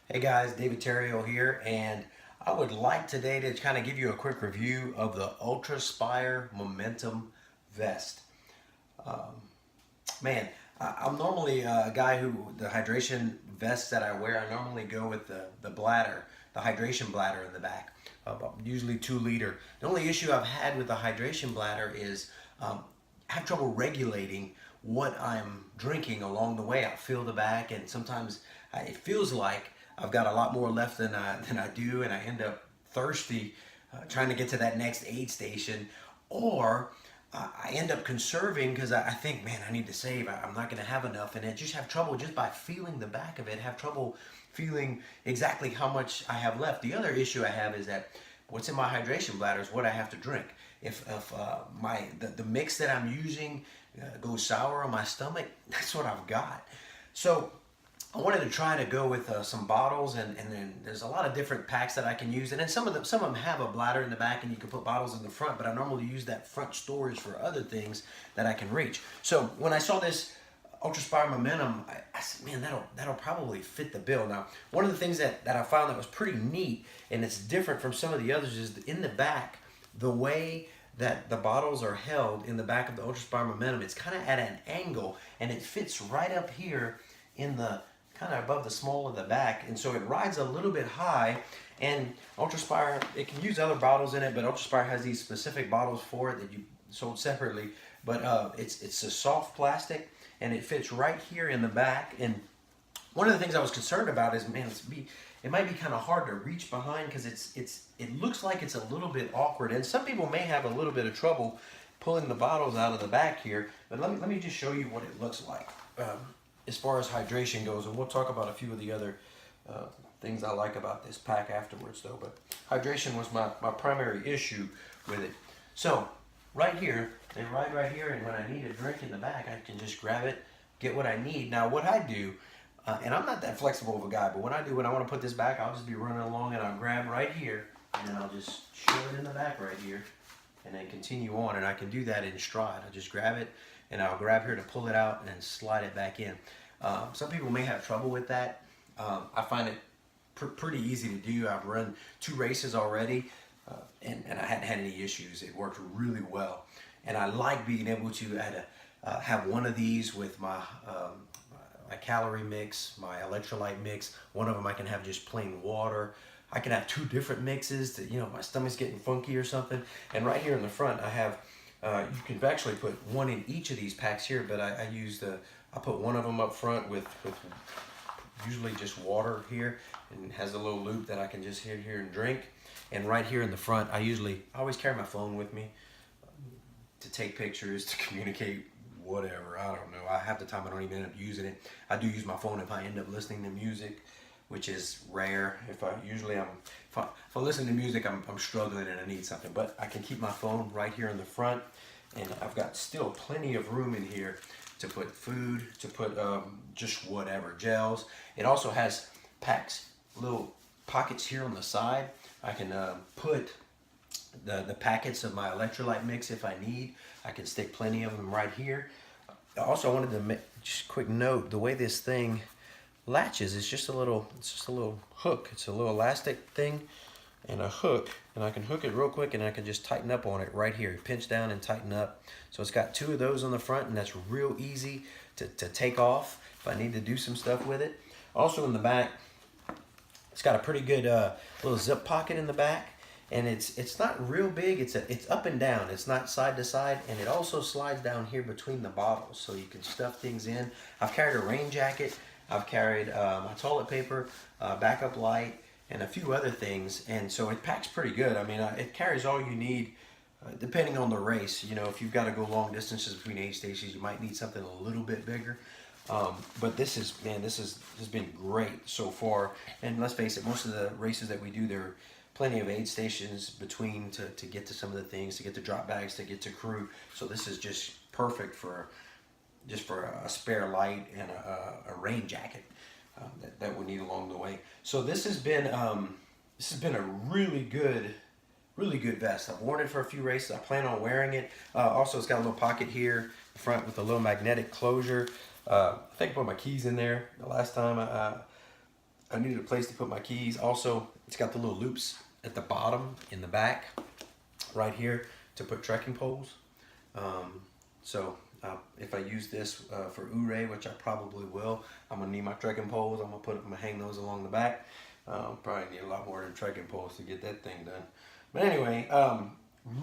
Hey guys, David Terrio here, and I would like today to kind of give you a quick review of the UltrAspire Momentum Vest. Um, Man, I'm normally a guy who, the hydration vests that I wear, I normally go with the bladder, the hydration bladder in the back, usually 2 liter. The only issue I've had with the hydration bladder is I have trouble regulating what I'm drinking along the way. I feel the back, and sometimes it feels like I've got a lot more left than I do, and I end up thirsty trying to get to that next aid station, or I end up conserving because I think, man, I need to save. I'm not going to have enough, and I just have trouble just by feeling the back of it. Have trouble feeling exactly how much I have left. The other issue I have is that what's in my hydration bladder is what I have to drink. If the mix that I'm using goes sour on my stomach, that's what I've got. So I wanted to try to go with some bottles, and then there's a lot of different packs that I can use, and then some of them have a bladder in the back, and you can put bottles in the front. But I normally use that front storage for other things that I can reach. So when I saw this UltrAspire Momentum, I said, man, that'll probably fit the bill. Now, one of the things that I found that was pretty neat, and it's different from some of the others, is in the back, the way that the bottles are held in the back of the UltrAspire Momentum, it's kind of at an angle, and it fits right up here in the kind of above the small of the back, and so it rides a little bit high. And UltrAspire, it can use other bottles in it, but UltrAspire has these specific bottles for it that you sold separately. But it's a soft plastic, and it fits right here in the back. And one of the things I was concerned about is, man, it might be kind of hard to reach behind because it looks like it's a little bit awkward, and some people may have a little bit of trouble pulling the bottles out of the back here. But let me just show you what it looks like. As far as hydration goes, and we'll talk about a few of the other things I like about this pack afterwards though, but hydration was my primary issue with it. So right here, they ride right here, and when I need a drink in the back, I can just grab it, get what I need. Now what I do, and I'm not that flexible of a guy, but when I want to put this back, I'll just be running along and I'll grab right here, and then I'll just shove it in the back right here, and then continue on. And I can do that in stride. I'll just grab it, and I'll grab here to pull it out and then slide it back in. Some people may have trouble with that. I find it pretty easy to do. I've run 2 races already, and I hadn't had any issues. It worked really well, and I like being able to have one of these with my calorie mix, my electrolyte mix. One of them I can have just plain water. I can have 2 different mixes to, my stomach's getting funky or something. And right here in the front, I have, you can actually put one in each of these packs here, but I put one of them up front with usually just water here, and it has a little loop that I can just hit here and drink. And right here in the front, I always carry my phone with me to take pictures, to communicate, whatever. I don't know. Half the time I don't even end up using it. I do use my phone if I end up listening to music, which is rare. If I listen to music, I'm struggling and I need something. But I can keep my phone right here in the front, and I've got still plenty of room in here to put food, to put just whatever, gels. It also has packs, little pockets here on the side. I can put the packets of my electrolyte mix if I need. I can stick plenty of them right here. Also, I wanted to make just a quick note, the way this thing latches, it's just a little hook. It's a little elastic thing and a hook, and I can hook it real quick, and I can just tighten up on it right here. Pinch down and tighten up. So it's got 2 of those on the front, and that's real easy to take off if I need to do some stuff with it. Also in the back, it's got a pretty good little zip pocket in the back, and it's not real big. It's up and down. It's not side to side, and it also slides down here between the bottles, so you can stuff things in. I've carried a rain jacket. I've carried my toilet paper, backup light, and a few other things, and so it packs pretty good. I mean, it carries all you need, depending on the race. If you've got to go long distances between aid stations, you might need something a little bit bigger. But this has been great so far. And let's face it, most of the races that we do, there are plenty of aid stations between to get to some of the things, to get to drop bags, to get to crew. So this is just perfect for a spare light and a rain jacket that we need along the way. So this has been a really good vest. I've worn it for a few races. I plan on wearing it. Also, it's got a little pocket here in front with a little magnetic closure. I think I put my keys in there the last time I needed a place to put my keys. Also, it's got the little loops at the bottom in the back right here to put trekking poles. So if I use this for Ouray, which I probably will, I'm gonna need my trekking poles. I'm gonna hang those along the back. Probably need a lot more than trekking poles to get that thing done. But anyway,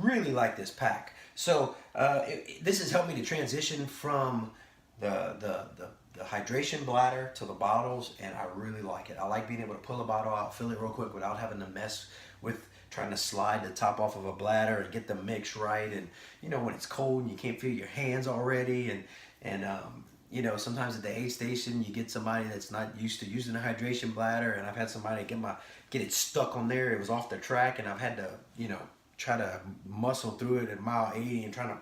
really like this pack. So this has helped me to transition from the hydration bladder to the bottles, and I really like it. I like being able to pull a bottle out, fill it real quick without having to mess with trying to slide the top off of a bladder and get the mix right. And you know, when it's cold and you can't feel your hands already, and you know, sometimes at the aid station you get somebody that's not used to using a hydration bladder, and I've had somebody get it stuck on there. It was off the track, and I've had to, you know, try to muscle through it at mile 80 and trying to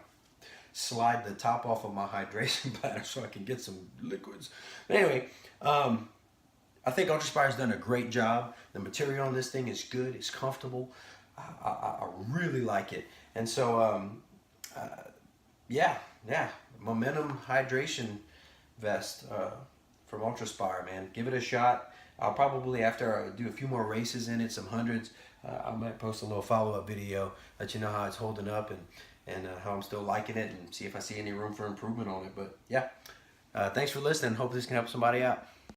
slide the top off of my hydration bladder so I can get some liquids. But anyway, I think UltrAspire's done a great job. The material on this thing is good. It's comfortable. I really like it. And so, yeah, Momentum Hydration Vest from UltrAspire, man. Give it a shot. I'll probably, after I do a few more races in it, some hundreds, I might post a little follow-up video, let you know how it's holding up and how I'm still liking it, and see if I see any room for improvement on it. But yeah, thanks for listening. Hope this can help somebody out.